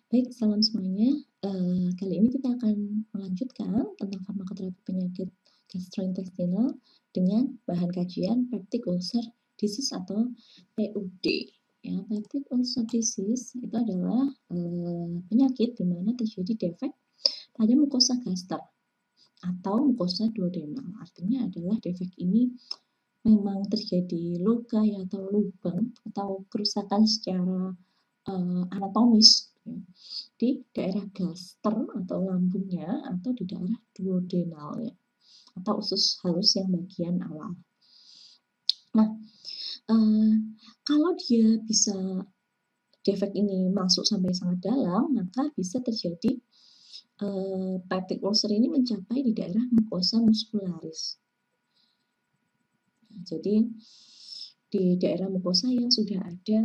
Baik, salam semuanya. Kali ini kita akan melanjutkan tentang farmakoterapi penyakit gastrointestinal dengan bahan kajian peptic ulcer disease atau PUD. Ya, peptic ulcer disease itu adalah penyakit di mana terjadi defek pada mukosa gaster atau mukosa duodenal. Artinya adalah defek ini memang terjadi luka ya, atau lubang atau kerusakan secara anatomis ya, di daerah gaster atau lambungnya atau di daerah duodenalnya atau usus halus yang bagian awal. Nah, kalau dia bisa defek ini masuk sampai sangat dalam, maka bisa terjadi peptic ulcer ini mencapai di daerah mukosa muscularis. Nah, jadi di daerah mukosa yang sudah ada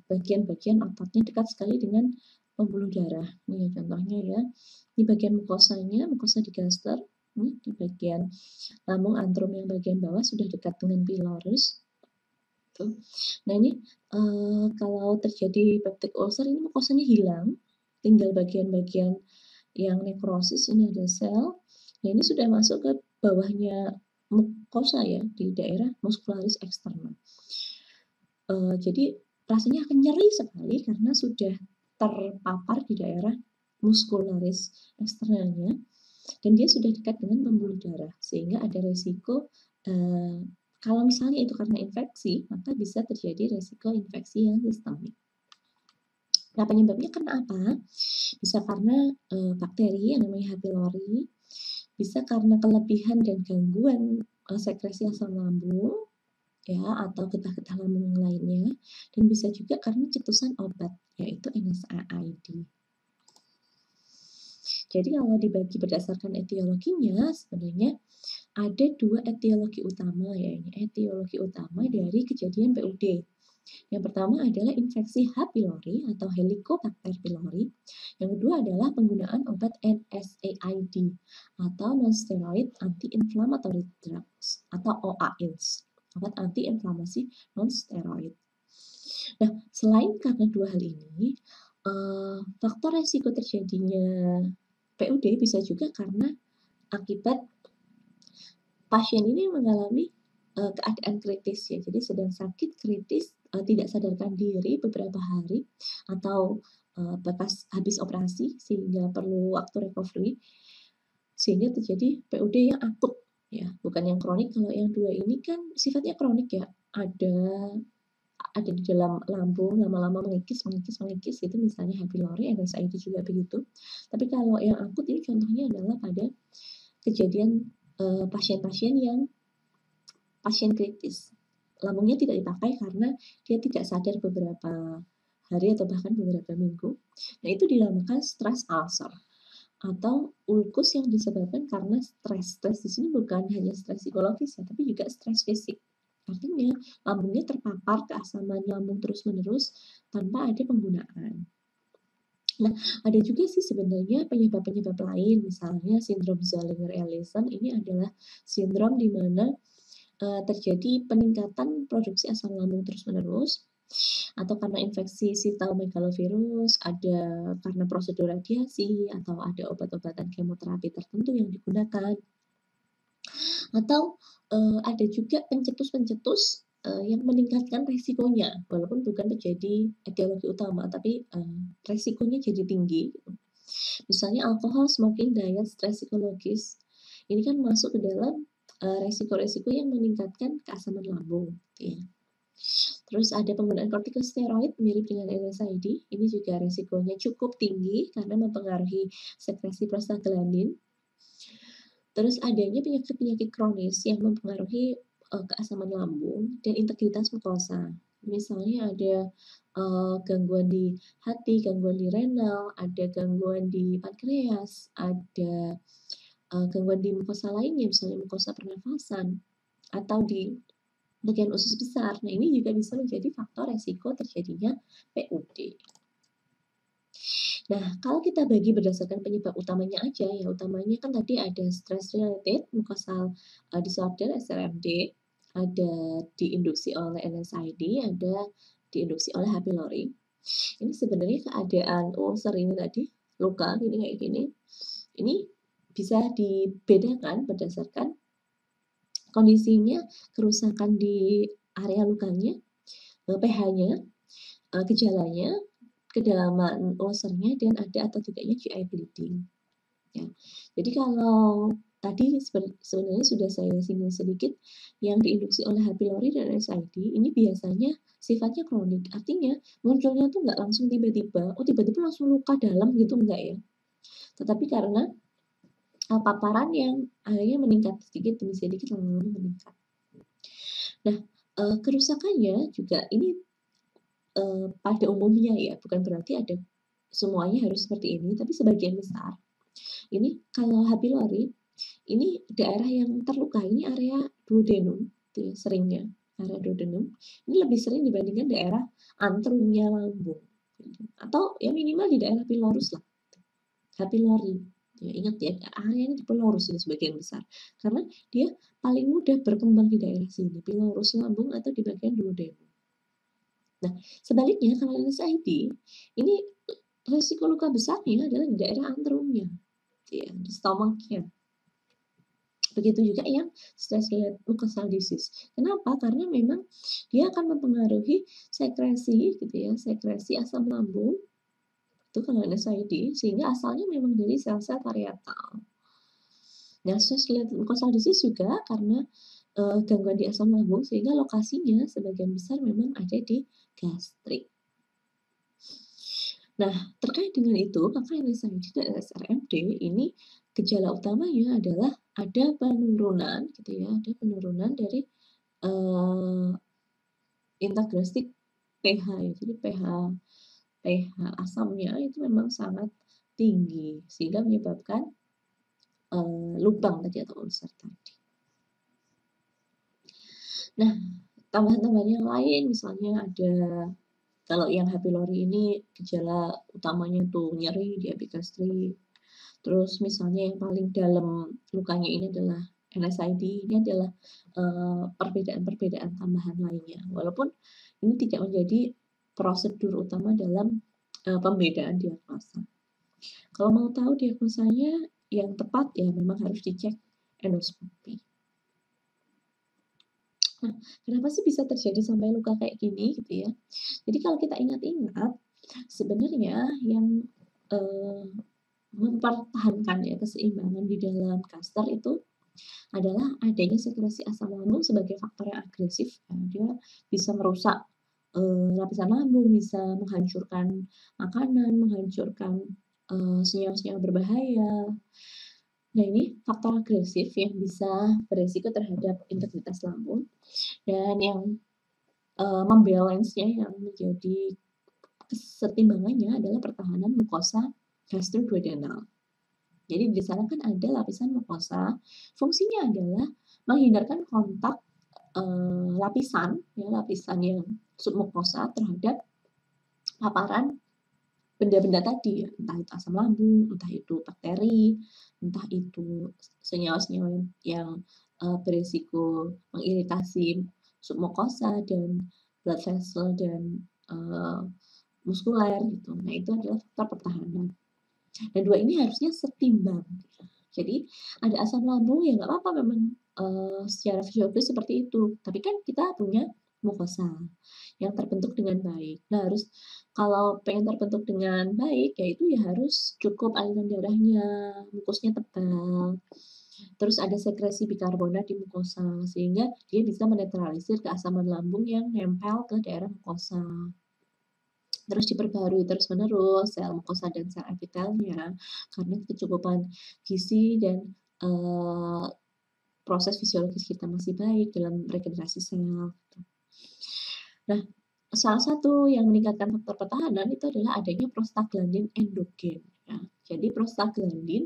bagian-bagian ototnya dekat sekali dengan pembuluh darah. Ini ya contohnya ya. Di bagian mukosanya, mukosa di gaster, ini di bagian lambung antrum yang bagian bawah sudah dekat dengan pylorus. Tuh. Nah ini kalau terjadi peptic ulcer ini mukosanya hilang, tinggal bagian-bagian yang nekrosis, ini ada sel. Nah ini sudah masuk ke bawahnya mukosa ya, di daerah muscularis eksternal. Jadi rasanya akan nyeri sekali karena sudah terpapar di daerah muscularis eksternalnya dan dia sudah dekat dengan pembuluh darah, sehingga ada resiko kalau misalnya itu karena infeksi, maka bisa terjadi resiko infeksi yang sistemik. Nah, penyebabnya karena apa? Bisa karena bakteri yang namanya H. pylori, bisa karena kelebihan dan gangguan sekresi asam lambung, ya, atau getah-getah lambung yang lainnya, dan bisa juga karena cetusan obat, yaitu NSAID. Jadi kalau dibagi berdasarkan etiologinya, sebenarnya ada dua etiologi utama ya, ini etiologi utama dari kejadian PUD. Yang pertama adalah infeksi H. pylori atau Helicobacter pylori. Yang kedua adalah penggunaan obat NSAID atau non-steroid anti-inflammatory drugs atau OAIDs, obat anti-inflamasi non-steroid. Nah, selain karena dua hal ini, faktor resiko terjadinya PUD bisa juga karena akibat pasien ini mengalami keadaan kritis ya, jadi sedang sakit kritis, tidak sadarkan diri beberapa hari atau bekas habis operasi sehingga perlu waktu recovery, sehingga terjadi PUD yang akut ya, bukan yang kronik. Kalau yang dua ini kan sifatnya kronik ya, ada di dalam lambung, lama-lama mengikis itu misalnya H. pylori, NSAID juga begitu. Tapi kalau yang akut ini contohnya adalah pada kejadian pasien-pasien yang pasien kritis. Lambungnya tidak dipakai karena dia tidak sadar beberapa hari atau bahkan beberapa minggu. Nah, itu dinamakan stress ulcer atau ulkus yang disebabkan karena stres. Stres di sini bukan hanya stres psikologis ya, tapi juga stres fisik. Artinya lambungnya terpapar keasaman lambung terus-menerus tanpa ada penggunaan. Nah, ada juga sih sebenarnya penyebab-penyebab lain, misalnya sindrom Zollinger-Ellison. Ini adalah sindrom di mana terjadi peningkatan produksi asam lambung terus-menerus, atau karena infeksi sitomegalovirus, ada karena prosedur radiasi, atau ada obat-obatan kemoterapi tertentu yang digunakan, atau ada juga pencetus-pencetus yang meningkatkan resikonya, walaupun bukan menjadi etiologi utama, tapi resikonya jadi tinggi. Misalnya alkohol, smoking, diet, stres psikologis, ini kan masuk ke dalam resiko-resiko yang meningkatkan keasaman lambung, ya. Terus ada penggunaan kortikosteroid mirip dengan NSAID, ini juga resikonya cukup tinggi karena mempengaruhi sekresi prostaglandin. Terus adanya penyakit-penyakit kronis yang mempengaruhi keasaman lambung dan integritas mukosa. Misalnya ada gangguan di hati, gangguan di renal, ada gangguan di pankreas, ada gangguan di mukosa lainnya, misalnya mukosa pernafasan, atau di bagian usus besar. Nah, ini juga bisa menjadi faktor resiko terjadinya PUD. Nah, kalau kita bagi berdasarkan penyebab utamanya aja, ya utamanya kan tadi ada stress related mucosal disorder SRMD, ada diinduksi oleh NSAID, ada diinduksi oleh H. pylori. Ini sebenarnya keadaan ulcer ini tadi, luka ini kayak gini, ini bisa dibedakan berdasarkan kondisinya, kerusakan di area lukanya, pH-nya, gejalanya, kedalaman ulcernya, dan ada atau tidaknya GI bleeding. Ya. Jadi kalau tadi sebenarnya sudah saya singgung sedikit, yang diinduksi oleh H. pylori dan SID ini biasanya sifatnya kronik. Artinya munculnya tuh nggak langsung tiba-tiba, tiba-tiba langsung luka dalam gitu, enggak ya. Tetapi karena paparan yang akhirnya meningkat sedikit demi sedikit, lama-lama meningkat. Nah, kerusakannya juga ini pada umumnya ya, bukan berarti ada semuanya harus seperti ini, tapi sebagian besar. Ini kalau H. pylori, ini daerah yang terluka, ini area duodenum, gitu ya, seringnya area duodenum. Ini lebih sering dibandingkan daerah antrumnya lambung, atau ya minimal di daerah pylorus lah, H. pylori. Ya, ingat ya, areanya di pylorus ini sebagian besar, karena dia paling mudah berkembang di daerah sini, pylorus lambung atau di bagian duodenum. Nah, sebaliknya kalau NSAID, ini resiko luka besarnya adalah di daerah antrumnya, ya, di stomachnya. Begitu juga yang stress-related mucosal disease. Kenapa? Karena memang dia akan mempengaruhi sekresi, gitu ya, sekresi asam lambung, itu kalau NSAID, sehingga asalnya memang dari sel-sel parietal. Nah, stress-related mucosal disease juga karena gangguan di asam lambung, sehingga lokasinya sebagian besar memang ada di gastrik. Nah, terkait dengan itu, maka NSAID dan SRMD ini gejala utamanya adalah ada penurunan, gitu ya, ada penurunan dari integrasi pH, jadi pH asamnya itu memang sangat tinggi sehingga menyebabkan lubang tadi atau ulcer tadi. Nah, tambahan-tambahan yang lain misalnya ada, kalau yang H. pylori ini gejala utamanya tuh nyeri di epigastrik. Terus misalnya yang paling dalam lukanya ini adalah NSAID, ini adalah perbedaan-perbedaan tambahan lainnya. Walaupun ini tidak menjadi prosedur utama dalam pembedaan diagnosa. Kalau mau tahu diagnosanya yang tepat ya memang harus dicek endoskopi. Nah, kenapa sih bisa terjadi sampai luka kayak gini gitu ya? Jadi kalau kita ingat-ingat, sebenarnya yang mempertahankan ya keseimbangan di dalam cluster itu adalah adanya sekresi asam lambung sebagai faktor yang agresif. Ya. Dia bisa merusak lapisan lambung, bisa menghancurkan makanan, menghancurkan senyawa-senyawa berbahaya. Nah, ini faktor agresif yang bisa beresiko terhadap integritas lambung, dan yang membalance-nya, yang menjadi kesetimbangannya adalah pertahanan mukosa gastroduodenal. Jadi di sana kan ada lapisan mukosa, fungsinya adalah menghindarkan kontak lapisan yang submukosa terhadap paparan benda-benda tadi, ya, entah itu asam lambung, entah itu bakteri, entah itu senyawa-senyawa yang berisiko mengiritasi submukosa dan blood vessel dan muskuler gitu. Nah, itu adalah faktor pertahanan. Dan dua ini harusnya setimbang. Jadi ada asam lambung ya nggak apa-apa memang secara fisiologis seperti itu. Tapi kan kita punya mukosa yang terbentuk dengan baik. Nah, harus kalau pengen terbentuk dengan baik, yaitu ya harus cukup aliran darahnya, mukusnya tebal. Terus ada sekresi bikarbonat di mukosa sehingga dia bisa menetralisir keasaman lambung yang nempel ke daerah mukosa. Terus diperbarui terus-menerus sel mukosa dan sel epitelnya karena kecukupan gizi dan proses fisiologis kita masih baik dalam regenerasi sel. Nah, salah satu yang meningkatkan faktor pertahanan itu adalah adanya prostaglandin endogen. Ya. Jadi prostaglandin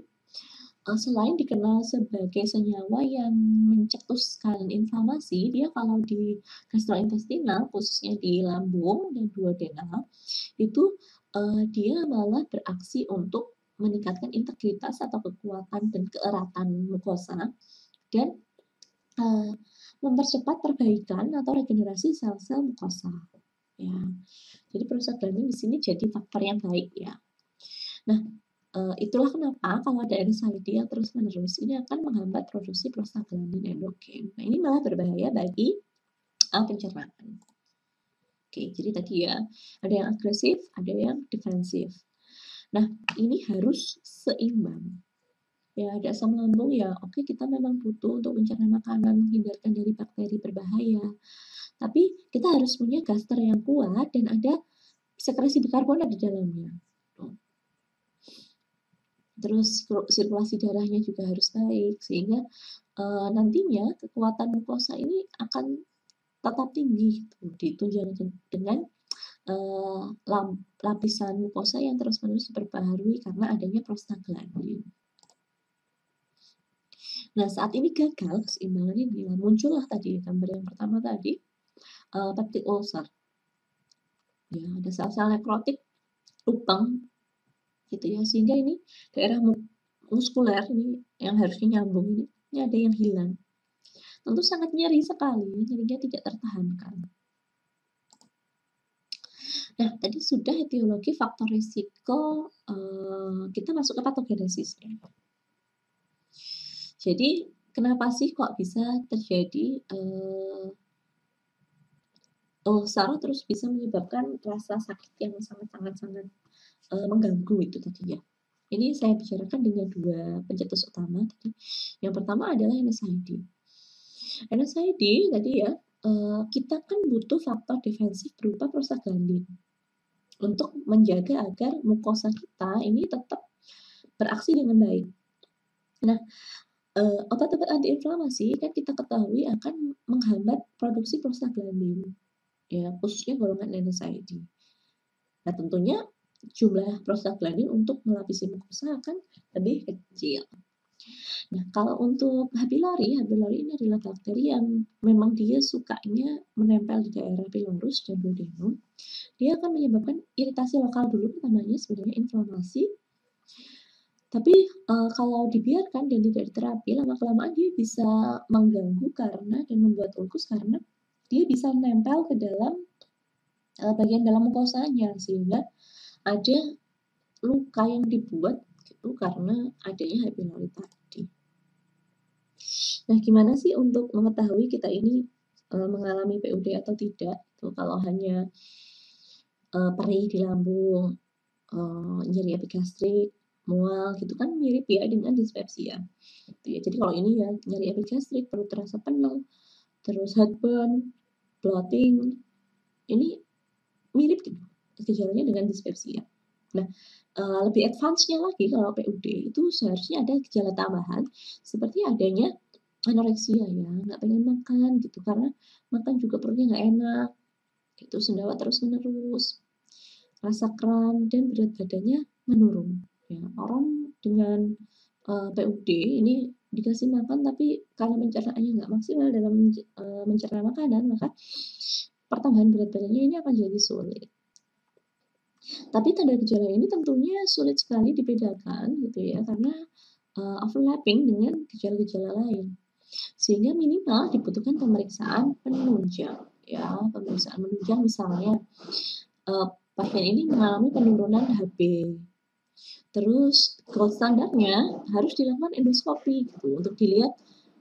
selain dikenal sebagai senyawa yang mencetuskan inflamasi, dia kalau di gastrointestinal, khususnya di lambung dan duodenal, itu dia malah beraksi untuk meningkatkan integritas atau kekuatan dan keeratan mukosa dan mempercepat perbaikan atau regenerasi sel-sel mukosa. ya. Jadi prostaglandin di sini jadi faktor yang baik ya. Nah, itulah kenapa kalau ada NSAID yang terus-menerus ini akan menghambat produksi prostaglandin endogen. Nah, ini malah berbahaya bagi pencernaan. Oke, jadi tadi ya, ada yang agresif, ada yang defensif. Nah, ini harus seimbang. Ya, ada asam lambung ya, oke kita memang butuh untuk mencerna makanan, menghindarkan dari bakteri berbahaya. Tapi kita harus punya gaster yang kuat dan ada sekresi bikarbonat di dalamnya. Terus sirkulasi darahnya juga harus baik, sehingga nantinya kekuatan mukosa ini akan tetap tinggi gitu, ditunjang dengan lapisan mukosa yang terus-menerus diperbaharui karena adanya prostaglandin. Nah, saat ini gagal keseimbangan ini, muncullah tadi gambar yang pertama tadi, peptide ulcer. Ya, ada sel-sel nekrotik lubang gitu ya, sehingga ini daerah muskuler ini yang harusnya nyambung ini ada yang hilang. Tentu sangat nyeri sekali, nyerinya tidak tertahankan. Nah, tadi sudah etiologi faktor risiko, kita masuk ke patogenesisnya. Jadi, kenapa sih kok bisa terjadi ulcer terus bisa menyebabkan rasa sakit yang sangat-sangat mengganggu itu tadi ya. Ini saya bicarakan dengan dua pencetus utama tadi. Yang pertama adalah NSAID. NSAID tadi ya, kita kan butuh faktor defensif berupa prostaglandin untuk menjaga agar mukosa kita ini tetap beraksi dengan baik. Nah, obat-obat antiinflamasi kan kita ketahui akan menghambat produksi prostaglandin, ya khususnya golongan NSAID. Nah, tentunya jumlah prostaglandin untuk melapisi mukosa akan lebih kecil. Nah, kalau untuk H. pylori ini adalah bakteri yang memang dia sukanya menempel di daerah pylorus dan duodenum. Dia akan menyebabkan iritasi lokal dulu, namanya sebenarnya inflamasi. Tapi kalau dibiarkan dan tidak diterapi, lama-kelamaan dia bisa mengganggu karena dan membuat ulkus karena dia bisa menempel ke dalam bagian dalam mukosanya, sehingga ada luka yang dibuat gitu karena adanya H. pylori tadi. Nah, gimana sih untuk mengetahui kita ini mengalami PUD atau tidak? Tuh, kalau hanya perih di lambung, nyeri epigastrik, mual gitu kan mirip ya dengan dispepsia. Gitu ya. Jadi kalau ini ya nyeri epigastrik, perut terasa penuh, terus heartburn, bloating, ini mirip gitu gejalanya dengan dispepsia. Nah, lebih advance-nya lagi kalau PUD itu seharusnya ada gejala tambahan seperti adanya anoreksia ya, nggak pengen makan gitu karena makan juga perutnya nggak enak, gitu sendawa terus-menerus, rasa kram dan berat badannya menurun. Ya, orang dengan PUD ini dikasih makan tapi karena pencernaannya nggak maksimal dalam mencerna makanan, maka pertambahan berat badannya ini akan jadi sulit. Tapi tanda gejala ini tentunya sulit sekali dibedakan gitu ya karena overlapping dengan gejala-gejala lain. Sehingga minimal dibutuhkan pemeriksaan penunjang ya, pemeriksaan penunjang misalnya pasien ini mengalami penurunan HB. Terus gold standarnya harus dilakukan endoskopi gitu untuk dilihat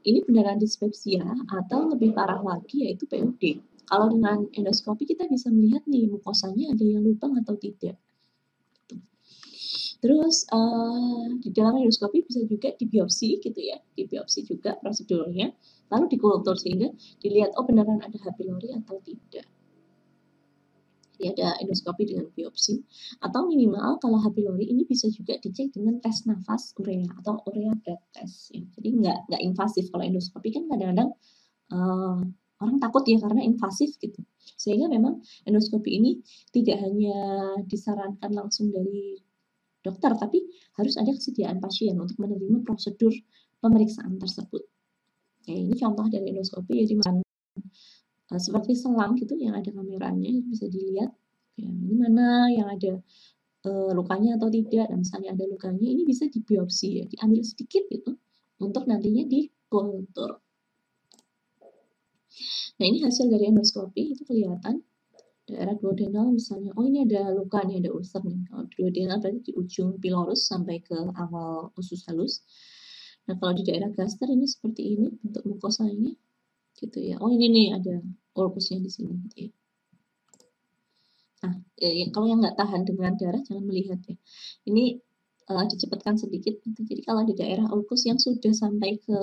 ini beneran dispepsia atau lebih parah lagi yaitu PUD. Kalau dengan endoskopi kita bisa melihat nih mukosanya ada yang lubang atau tidak. Terus di dalam endoskopi bisa juga dibiopsi gitu ya, dibiopsi juga prosedurnya, lalu dikultur sehingga dilihat oh beneran ada H. pylori atau tidak. Jadi ada endoskopi dengan biopsi atau minimal kalau H. pylori ini bisa juga dicek dengan tes nafas urea atau urea blood test. Ya. Jadi nggak invasif. Kalau endoskopi kan kadang-kadang orang takut ya karena invasif gitu. Sehingga memang endoskopi ini tidak hanya disarankan langsung dari dokter, tapi harus ada kesediaan pasien untuk menerima prosedur pemeriksaan tersebut. Ya, ini contoh dari endoskopi, jadi seperti selang gitu yang ada kameranya, bisa dilihat ya, ini mana yang ada lukanya atau tidak. Dan misalnya ada lukanya, ini bisa dibiopsi ya, diambil sedikit gitu untuk nantinya dikultur. Nah, ini hasil dari endoskopi itu kelihatan Daerah duodenal misalnya, oh ini ada luka nih, ada ulcer nih. Kalau duodenal berarti di ujung pilorus sampai ke awal usus halus. Nah, kalau di daerah gaster ini seperti ini bentuk mukosanya, gitu ya. Oh ini nih ada ulkusnya di sini, gitu ya. Nah, kalau yang nggak tahan dengan darah jangan melihat ya. Ini dicepatkan sedikit. Gitu. Jadi kalau di daerah ulkus yang sudah sampai ke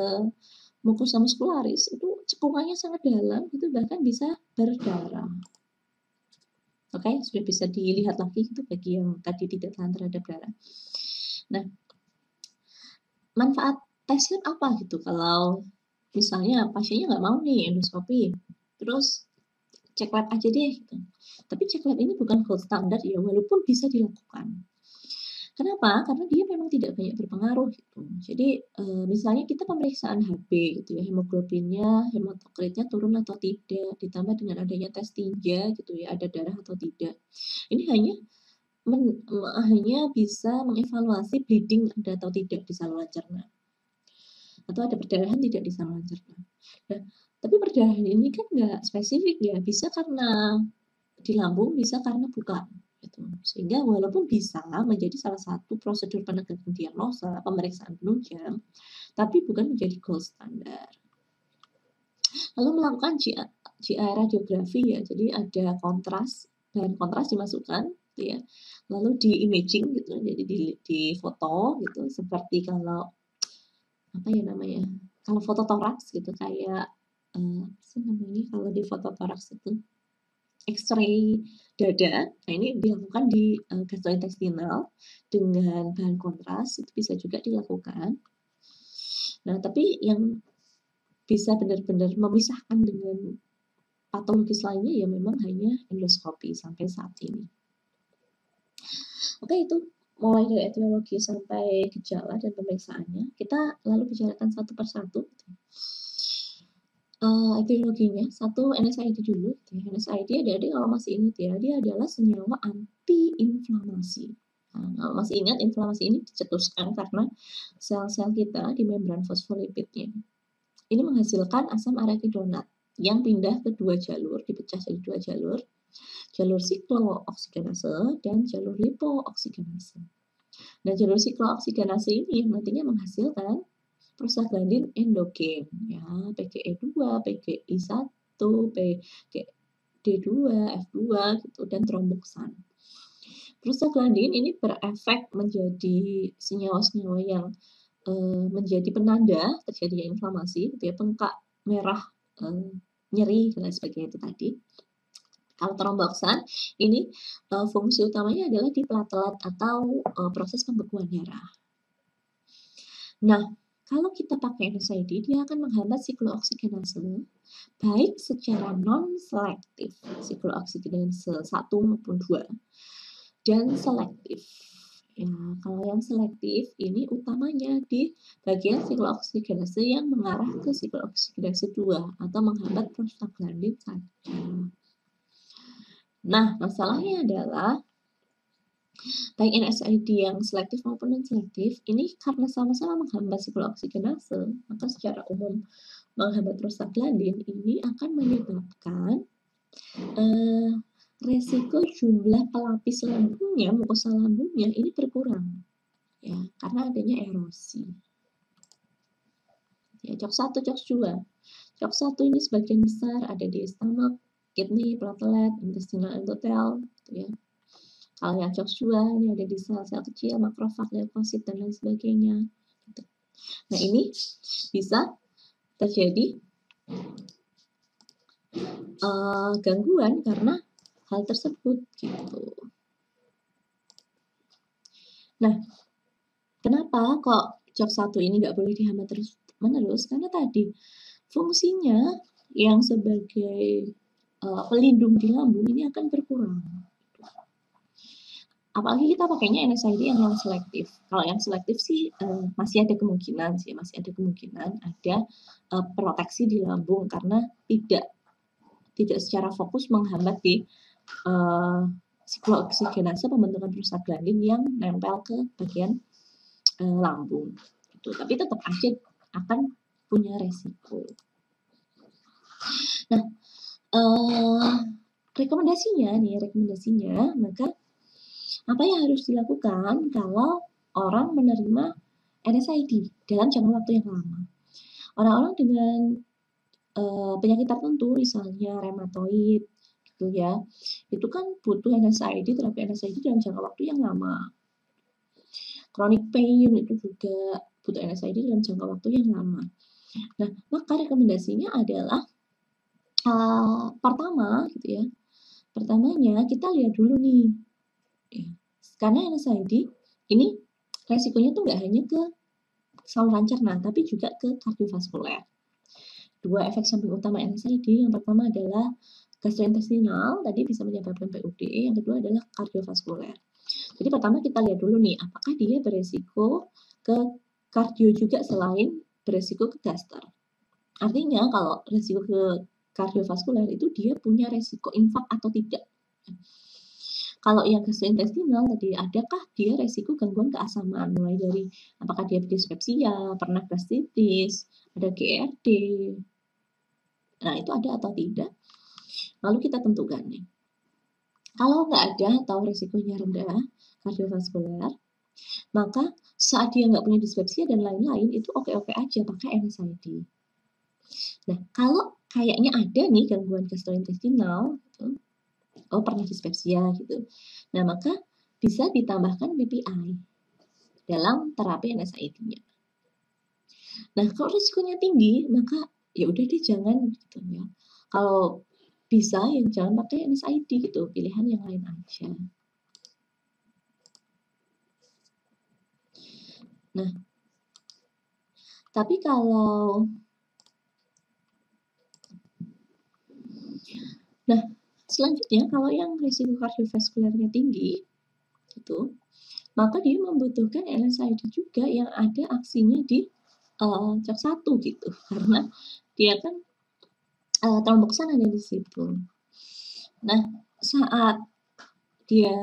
mucosa muscularis itu cekungannya sangat dalam, itu bahkan bisa berdarah. Oke, sudah bisa dilihat lagi itu bagi yang tadi tidak tahan terhadap darah. Nah, manfaat tesnya apa gitu kalau misalnya pasiennya nggak mau nih endoskopi, terus cek lab aja deh gitu. Tapi cek lab ini bukan gold standar ya, walaupun bisa dilakukan. Kenapa? Karena dia memang tidak banyak berpengaruh gitu. Jadi misalnya kita pemeriksaan HB gitu ya, hemoglobinnya, hematokritnya turun atau tidak, ditambah dengan adanya tes tinja gitu ya, ada darah atau tidak. Ini hanya bisa mengevaluasi bleeding ada atau tidak di saluran cerna. Atau ada perdarahan tidak di saluran cerna. Nah, tapi perdarahan ini kan nggak spesifik ya, bisa karena di lambung, bisa karena bukan. Gitu. Sehingga walaupun bisa menjadi salah satu prosedur penegakan diagnosa, pemeriksaan penunjang, tapi bukan menjadi gold standar. Lalu melakukan GI radiografi ya, jadi ada kontras, bahan kontras dimasukkan, gitu ya. Lalu di imaging gitu, jadi di foto gitu, seperti kalau apa ya namanya, kalau foto toraks gitu kayak apa sih namanya kalau di foto toraks itu X-ray dada. Nah ini dilakukan di gastrointestinal dengan bahan kontras itu bisa juga dilakukan. Nah tapi yang bisa benar-benar memisahkan dengan patologis lainnya ya memang hanya endoskopi sampai saat ini. Oke, itu mulai dari etiologi sampai gejala dan pemeriksaannya. Kita lalu bicarakan satu persatu. Etiologinya, satu NSAID dulu. NSAID adik-adik kalau masih ingat ya, dia adalah senyawa anti-inflamasi. Nah, kalau masih ingat, inflamasi ini dicetuskan karena sel-sel kita di membran fosfolipidnya ini menghasilkan asam arachidonat yang pindah ke dua jalur, dipecah jadi dua jalur, jalur siklooksigenase dan jalur lipooksigenase. Nah, jalur siklooksigenase ini nantinya menghasilkan prostaglandin endogen, ya, PGE2, PGI1, PGD2, F2, gitu, dan tromboksan. Prostaglandin ini berefek menjadi senyawa-senyawa yang menjadi penanda terjadinya inflamasi, gitu ya, bengkak merah, nyeri dan lain sebagainya itu tadi. Kalau tromboksan ini fungsi utamanya adalah di platelet atau proses pembekuan darah. Nah, kalau kita pakai NSAID, dia akan menghambat siklooksigenase baik secara non-selektif, siklooksigenase 1 maupun 2, dan selektif. Ya, kalau yang selektif ini utamanya di bagian siklooksigenase yang mengarah ke siklooksigenase 2 atau menghambat prostaglandin saja. Nah, masalahnya adalah baik NSAID yang selektif maupun non-selektif ini karena sama-sama menghambat siklooksigenase, maka secara umum menghambat prostaglandin ini akan menyebabkan resiko jumlah pelapis lambungnya, mukosa lambungnya ini berkurang, ya, karena adanya erosi. Ya, COX-1, COX-2. COX-1 ini sebagian besar ada di stomach, kidney, platelet, intestinal endothel, gitu ya. Kalau yang COX-2 ini ada di sel-sel kecil, makrofag, leukosit, dan lain sebagainya. Gitu. Nah, ini bisa terjadi gangguan karena hal tersebut gitu. Nah, kenapa kok COX-1 ini nggak boleh dihambat terus-menerus? Karena tadi fungsinya yang sebagai pelindung di lambung ini akan berkurang. Apalagi kita pakainya NSAID yang non selektif. Kalau yang selektif sih masih ada kemungkinan ada proteksi di lambung karena tidak secara fokus menghambat di siklooksigenase pembentukan prostaglandin yang nempel ke bagian lambung. Gitu. Tapi tetap aja akan punya resiko. Nah, rekomendasinya, maka apa yang harus dilakukan kalau orang menerima NSAID dalam jangka waktu yang lama? Orang-orang dengan penyakit tertentu, misalnya reumatoid, gitu ya, itu kan butuh NSAID, terapi NSAID dalam jangka waktu yang lama. Chronic pain itu juga butuh NSAID dalam jangka waktu yang lama. Nah, maka rekomendasinya adalah pertama, gitu ya. Pertamanya kita lihat dulu nih, ya. Karena NSAID ini resikonya tuh nggak hanya ke saluran cerna, tapi juga ke kardiovaskuler. Dua efek samping utama NSAID, yang pertama adalah gastrointestinal, tadi bisa menyebabkan PUD, yang kedua adalah kardiovaskuler. Jadi pertama kita lihat dulu nih, apakah dia beresiko ke kardio juga selain beresiko ke gastro. Artinya kalau resiko ke kardiovaskuler itu dia punya resiko infak atau tidak. Kalau yang gastrointestinal tadi, adakah dia resiko gangguan keasaman, mulai dari apakah dia dispepsia, pernah gastritis, ada GERD. Nah, itu ada atau tidak. Lalu kita tentukan nih. Kalau nggak ada atau resikonya rendah kardiovaskuler, maka saat dia nggak punya dispepsia dan lain-lain, itu oke-oke aja pakai NSAID. Nah, kalau kayaknya ada nih gangguan gastrointestinal, gitu, pernah dispepsia gitu. Nah, maka bisa ditambahkan PPI dalam terapi NSAID-nya. Nah, kalau risikonya tinggi, maka ya udah deh jangan gitu ya. Kalau bisa ya jangan pakai NSAID gitu, pilihan yang lain aja. Nah, tapi kalau selanjutnya kalau yang risiko kardiovaskulernya tinggi gitu, maka dia membutuhkan NSAID juga yang ada aksinya di COX-1 gitu, karena dia kan tromboksan ada di situ. Nah, saat dia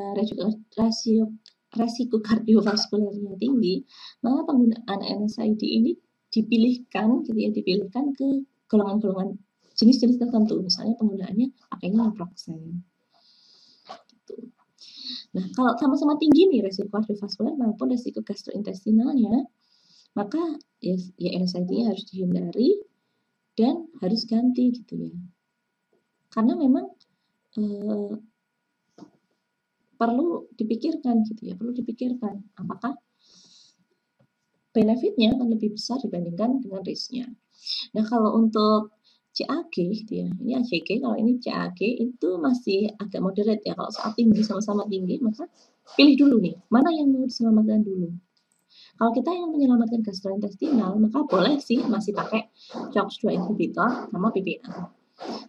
resiko kardiovaskulernya tinggi, maka penggunaan NSAID ini dipilihkan gitu ya, dipilihkan ke golongan-golongan jenis-jenis tertentu, misalnya penggunaannya pakainya naproxen. Gitu. Nah, kalau sama-sama tinggi nih resiko kardiovaskuler maupun resiko gastrointestinalnya, maka ya NSAID-nya harus dihindari dan harus ganti gitu ya. Karena memang perlu dipikirkan gitu ya, perlu dipikirkan apakah benefitnya akan lebih besar dibandingkan dengan risknya. Nah, kalau untuk CAG gitu ya, ini ACG, kalau ini CAG itu masih agak moderate ya. Kalau saat tinggi sama-sama tinggi, maka pilih dulu nih, mana yang mau diselamatkan dulu. Kalau kita yang menyelamatkan gastrointestinal, maka boleh sih masih pakai COX-2 inhibitor sama PPI.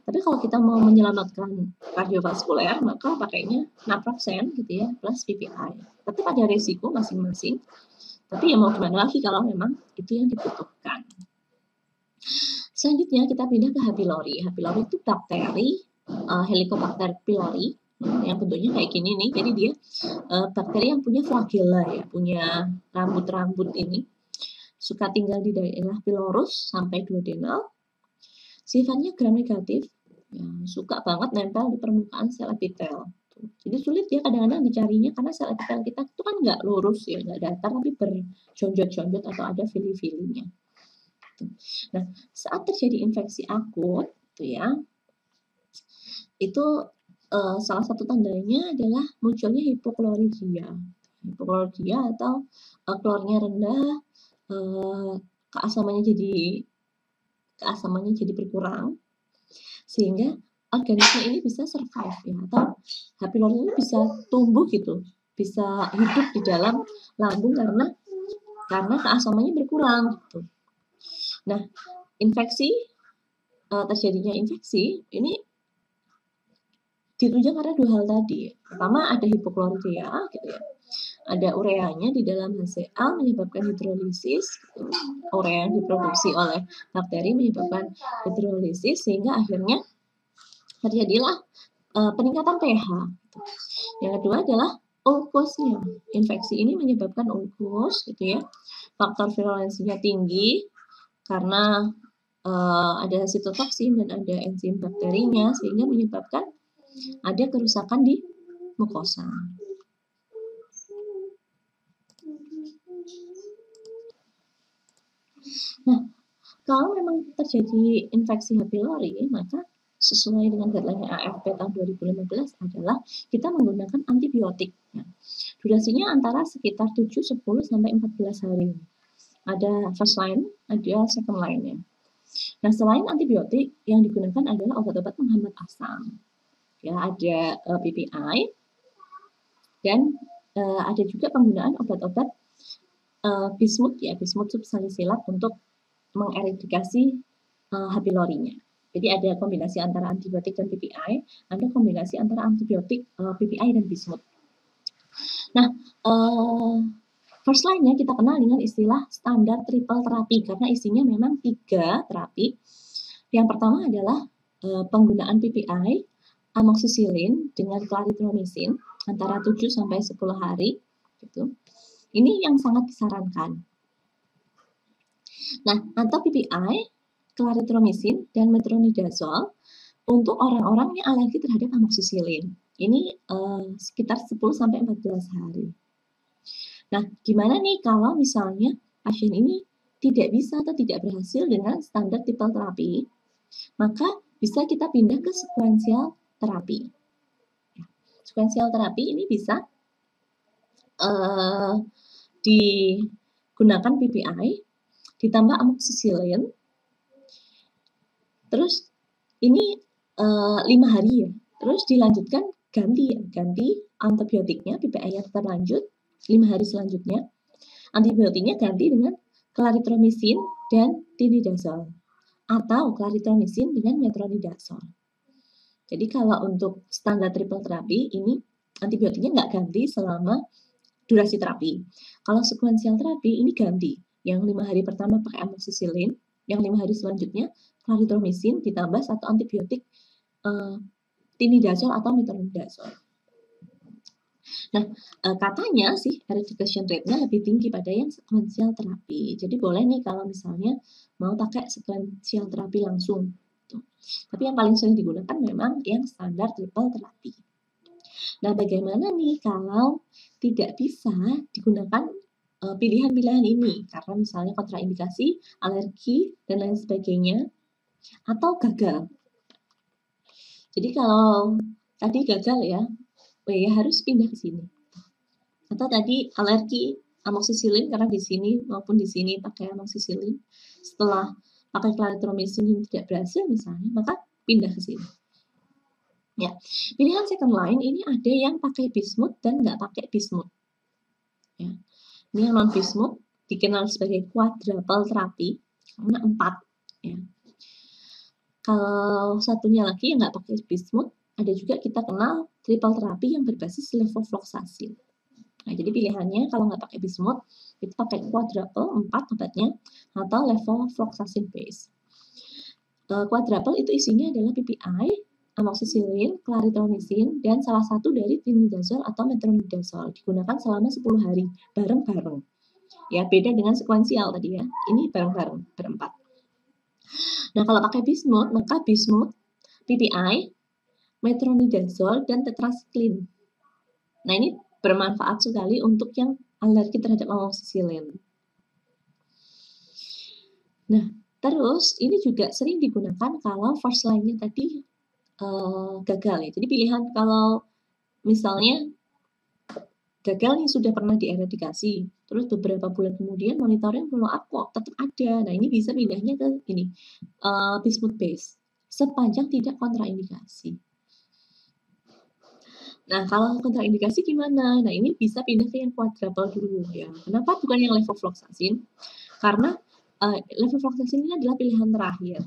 Tapi kalau kita mau menyelamatkan kardiovaskuler, maka pakainya naproxen gitu ya, plus PPI. Tapi ada risiko masing-masing. Tapi ya mau gimana lagi kalau memang itu yang dibutuhkan. Selanjutnya kita pindah ke H. pylori. H. pylori itu bakteri Helicobacter pylori yang bentuknya kayak gini nih. Jadi dia bakteri yang punya flagella ya, punya rambut-rambut ini. Suka tinggal di daerah pylorus sampai duodenal. Sifatnya gram negatif, ya, suka banget nempel di permukaan sel epitel. Jadi sulit ya kadang-kadang dicarinya karena sel epitel kita itu kan nggak lurus ya, nggak datar tapi berjonjot-jonjot atau ada fili-filinya. Nah, saat terjadi infeksi akut, itu ya, itu salah satu tandanya adalah munculnya hipokloridia. Hipokloridia atau klornya rendah, keasamannya jadi berkurang, sehingga organisme ini bisa survive ya, atau H. pylori ini bisa tumbuh gitu, bisa hidup di dalam lambung karena keasamannya berkurang gitu. Nah, terjadinya infeksi ini ditunjang karena dua hal tadi. Pertama ada hipokloridia gitu ya. Ada ureanya di dalam HCl menyebabkan hidrolisis. Gitu. Urea yang diproduksi oleh bakteri menyebabkan hidrolisis sehingga akhirnya terjadilah peningkatan pH. Gitu. Yang kedua adalah ulkusnya. Infeksi ini menyebabkan ulkus gitu ya. Faktor virulensinya tinggi karena ada sitotoksin dan ada enzim bakterinya sehingga menyebabkan ada kerusakan di mukosa. Nah, kalau memang terjadi infeksi H. pylori, maka sesuai dengan guideline AFP tahun 2015 adalah kita menggunakan antibiotik. Nah, durasinya antara sekitar 7, 10, sampai 14 hari. Ada first line, ada second line-nya. Nah, selain antibiotik, yang digunakan adalah obat-obat penghambat asam. Ya, ada PPI, dan ada juga penggunaan obat-obat bismut, ya, bismut subsalisilat untuk mengeradikasi H. pylori-nya. Jadi ada kombinasi antara antibiotik dan PPI, ada kombinasi antara antibiotik, PPI, dan bismut. Nah, first line-nya kita kenal dengan istilah standar triple terapi, karena isinya memang 3 terapi. Yang pertama adalah penggunaan PPI, amoxicillin dengan clarithromycin antara 7 sampai 10 hari. Gitu. Ini yang sangat disarankan. Nah, atau PPI, clarithromycin, dan metronidazole untuk orang-orang yang alergi terhadap amoxicillin. Ini sekitar 10 sampai 14 hari. Nah, gimana nih kalau misalnya pasien ini tidak bisa atau tidak berhasil dengan standar triple terapi? Maka bisa kita pindah ke sequential terapi. Sequential terapi ini bisa digunakan PPI ditambah amoxicillin. Terus ini 5 hari ya. Terus dilanjutkan ganti antibiotiknya, PPI-nya tetap lanjut 5 hari selanjutnya. Antibiotiknya ganti dengan clarithromycin dan tinidazole atau clarithromycin dengan metronidazole. Jadi kalau untuk standar triple terapi ini antibiotiknya nggak ganti selama durasi terapi. Kalau sequential terapi ini ganti. Yang 5 hari pertama pakai amoxicillin, yang 5 hari selanjutnya clarithromycin ditambah 1 antibiotik tinidazole atau metronidazole. Nah, katanya sih eradication rate-nya lebih tinggi pada yang sequential terapi. Jadi boleh nih kalau misalnya mau pakai sequential terapi langsung. Tapi yang paling sering digunakan memang yang standar triple terapi. Nah, bagaimana nih kalau tidak bisa digunakan pilihan-pilihan ini karena misalnya kontraindikasi, alergi, dan lain sebagainya, atau gagal. Jadi kalau tadi gagal ya harus pindah ke sini. Atau tadi alergi amoxicillin karena di sini maupun di sini pakai amoxicillin, setelah pakai clarithromycin yang tidak berhasil misalnya, maka pindah ke sini. Ya, pilihan second line ini ada yang pakai bismut dan nggak pakai bismut. Ya. Ini yang non bismut dikenal sebagai quadruple terapi karena 4. Ya. Kalau satunya lagi yang nggak pakai bismut, ada juga kita kenal triple terapi yang berbasis levofloxacin. Nah, jadi pilihannya kalau nggak pakai bismut, itu pakai quadruple 4 obatnya atau levofloxacin base. Quadruple itu isinya adalah PPI, amoxicillin, clarithromycin, dan salah satu dari tinidazole atau metronidazole digunakan selama 10 hari bareng-bareng. Ya, beda dengan sequential tadi ya. Ini bareng-bareng berempat. Nah, kalau pakai bismut, maka bismut, PPI, metronidazole, dan tetracycline. Nah, ini bermanfaat sekali untuk yang alergi terhadap amoxicillin. Nah, terus ini juga sering digunakan kalau first line-nya tadi gagal ya. Jadi pilihan kalau misalnya gagal nih sudah pernah dieradikasi, terus beberapa bulan kemudian monitoring follow up kok tetap ada. Nah, ini bisa pindahnya ke ini bismut base sepanjang tidak kontraindikasi. Nah, kalau kontraindikasi gimana? Nah, ini bisa pindah ke yang quadruple dulu ya. Kenapa bukan yang levofloxacin? Karena levofloxacin ini adalah pilihan terakhir.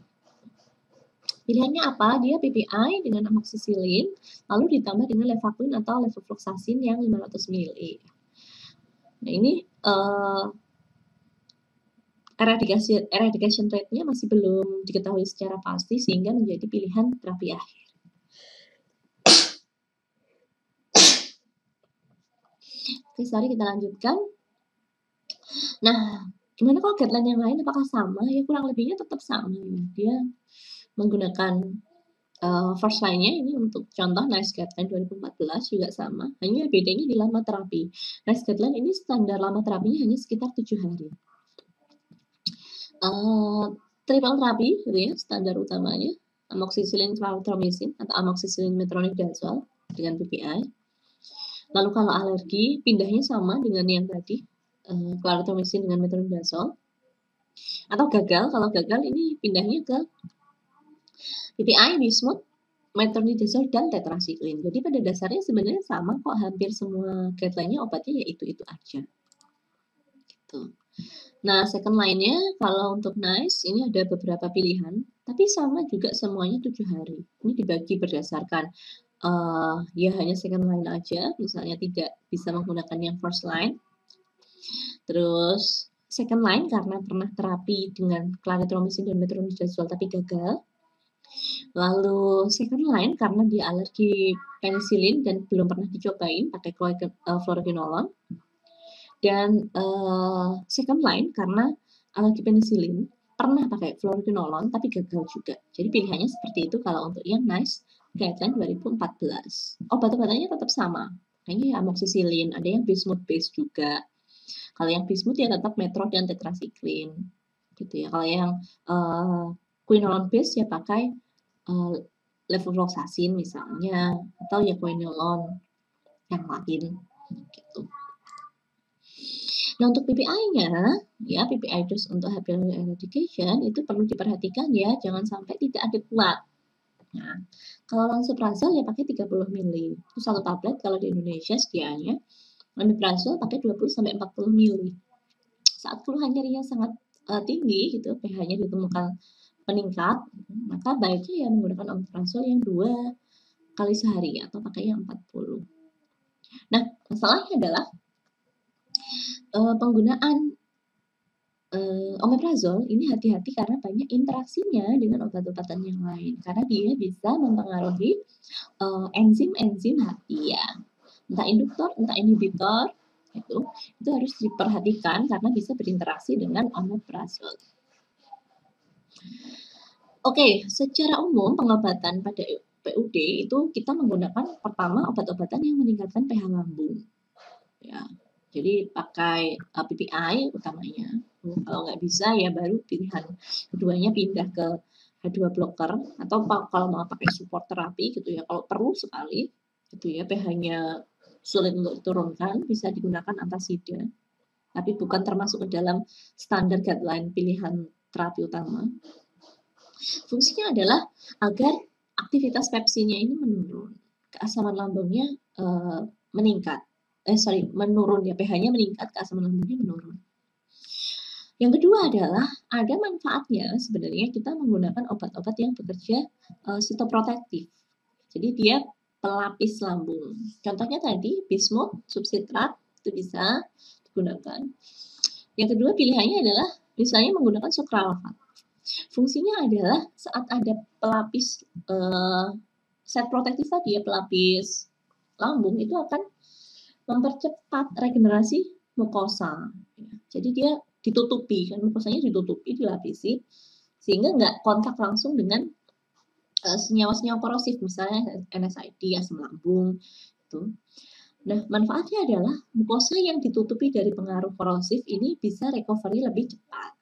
Pilihannya apa? Dia PPI dengan amoxicillin, lalu ditambah dengan levaquin atau levofloxacin yang 500 ml. Nah, ini eradication rate-nya masih belum diketahui secara pasti sehingga menjadi pilihan terapi akhir. Oke, sorry, kita lanjutkan. Nah, gimana kalau guideline yang lain apakah sama? Ya kurang lebihnya tetap sama ya. Dia menggunakan First line-nya ini untuk contoh NICE Guideline 2014 juga sama, hanya bedanya di lama terapi. NICE Guideline ini standar lama terapinya hanya sekitar 7 hari. Triple terapi gitu ya, standar utamanya amoxicillin clarithromycin atau amoxicillin metronidazole dengan PPI. Lalu kalau alergi, pindahnya sama dengan yang tadi, clarithromycin dengan metronidazole. Atau gagal, kalau gagal ini pindahnya ke PPI, bismuth, metronidazole, dan tetracycline. Jadi pada dasarnya sebenarnya sama kok, hampir semua guideline-nya obatnya ya itu-itu aja. Gitu. Nah, second line-nya kalau untuk NICE ini ada beberapa pilihan, tapi sama juga semuanya 7 hari. Ini dibagi berdasarkan ya hanya second line aja, misalnya tidak bisa menggunakan yang first line. Terus second line karena pernah terapi dengan clarithromycin dan metronidazole tapi gagal. Lalu second line karena dia alergi penisilin dan belum pernah dicobain pakai fluoroquinolone. Dan second line karena alergi penisilin pernah pakai fluoroquinolone tapi gagal juga. Jadi pilihannya seperti itu kalau untuk yang NICE Guideline 2014. Obat-obatannya tetap sama. Kayaknya ya amoxicillin, ada yang bismuth base juga. Kalau yang bismuth ya tetap metro dan tetracycline. Gitu ya. Kalau yang quinolone base ya pakai levofloxacin misalnya, atau ya quinolone yang lain gitu. Nah, untuk PPI-nya, ya PPI dose untuk H. pylori eradication itu perlu diperhatikan ya, jangan sampai tidak adekuat. Nah, kalau lansoprazol ya pakai 30 ml. Itu satu tablet kalau di Indonesia sediaannya. Omeprazol pakai 20-40 ml. Saat keluhan nyeri yang sangat tinggi gitu, pH-nya ditemukan meningkat, maka baiknya ya menggunakan omeprazol yang 2 kali sehari atau pakai yang 40. Nah, masalahnya adalah penggunaan omeprazol ini hati-hati karena banyak interaksinya dengan obat-obatan yang lain, karena dia bisa mempengaruhi enzim-enzim hati ya, entah induktor, entah inhibitor, itu harus diperhatikan karena bisa berinteraksi dengan omeprazol. Oke, secara umum pengobatan pada PUD itu kita menggunakan pertama obat-obatan yang meningkatkan pH lambung. Ya, jadi pakai PPI utamanya. Kalau nggak bisa ya baru pilihan keduanya pindah ke H2 blocker atau kalau mau pakai support terapi gitu ya. Kalau perlu sekali gitu ya, pH-nya sulit untuk diturunkan, bisa digunakan antasida. Tapi bukan termasuk ke dalam standar guideline pilihan terapi utama. Fungsinya adalah agar aktivitas pepsinnya ini menurun, keasaman lambungnya menurun ya, pH-nya meningkat, keasaman lambungnya menurun. Yang kedua adalah ada manfaatnya sebenarnya kita menggunakan obat-obat yang bekerja sitoprotektif. Jadi dia pelapis lambung. Contohnya tadi bismuth subsitrat itu bisa digunakan. Yang kedua pilihannya adalah misalnya menggunakan sukralfat. Fungsinya adalah saat ada pelapis set protektif tadi ya, pelapis lambung itu akan mempercepat regenerasi mukosa. Jadi dia ditutupi, kan mukosanya ditutupi, dilapisi, sehingga nggak kontak langsung dengan senyawa-senyawa korosif, misalnya NSAID, asam lambung. Itu. Nah, manfaatnya adalah mukosa yang ditutupi dari pengaruh korosif ini bisa recovery lebih cepat.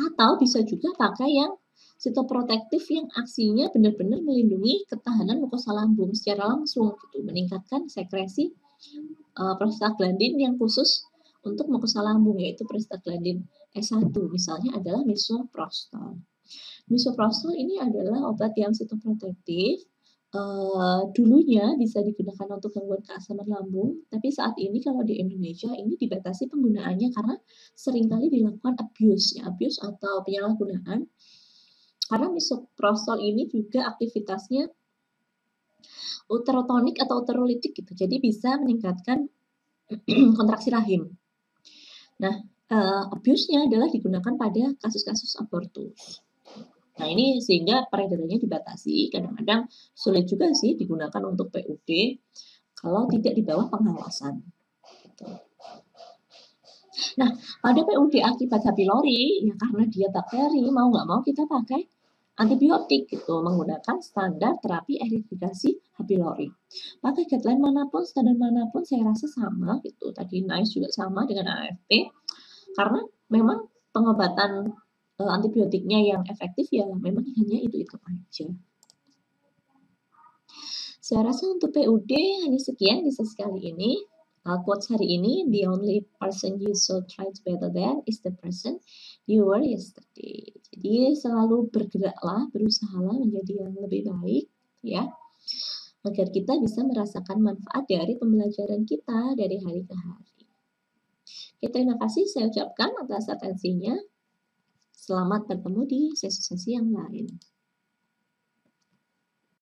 Atau bisa juga pakai yang sitoprotektif yang aksinya benar-benar melindungi ketahanan mukosa lambung secara langsung, gitu, meningkatkan sekresi prostaglandin yang khusus untuk mukosa lambung, yaitu prostaglandin S1, misalnya adalah misoprostol. Misoprostol ini adalah obat yang sitoprotektif. Dulunya bisa digunakan untuk gangguan keasaman lambung, tapi saat ini kalau di Indonesia ini dibatasi penggunaannya karena seringkali dilakukan abuse atau penyalahgunaan. Karena misoprostol ini juga aktivitasnya uterotonik atau uterolitik gitu, jadi bisa meningkatkan kontraksi rahim. Nah, abuse-nya adalah digunakan pada kasus-kasus abortus. Nah, ini sehingga peredarannya dibatasi, kadang-kadang sulit juga sih digunakan untuk PUD kalau tidak di bawah pengawasan. Nah, pada PUD akibat H. pylori, ya karena dia bakteri, mau nggak mau kita pakai antibiotik gitu menggunakan standar terapi eradikasi H. pylori. Pakai guideline manapun, standar manapun saya rasa sama gitu. Tadi NICE juga sama dengan AAFP karena memang pengobatan antibiotiknya yang efektif ya memang hanya itu-itu aja. Saya rasa untuk PUD hanya sekian di sesi kali ini. Quotes hari ini, the only person you should try to better than is the person you were yesterday. Jadi selalu bergeraklah, berusahalah menjadi yang lebih baik, ya, agar kita bisa merasakan manfaat dari pembelajaran kita dari hari ke hari. Oke, terima kasih saya ucapkan atas atensinya. Selamat bertemu di sesi-sesi yang lain.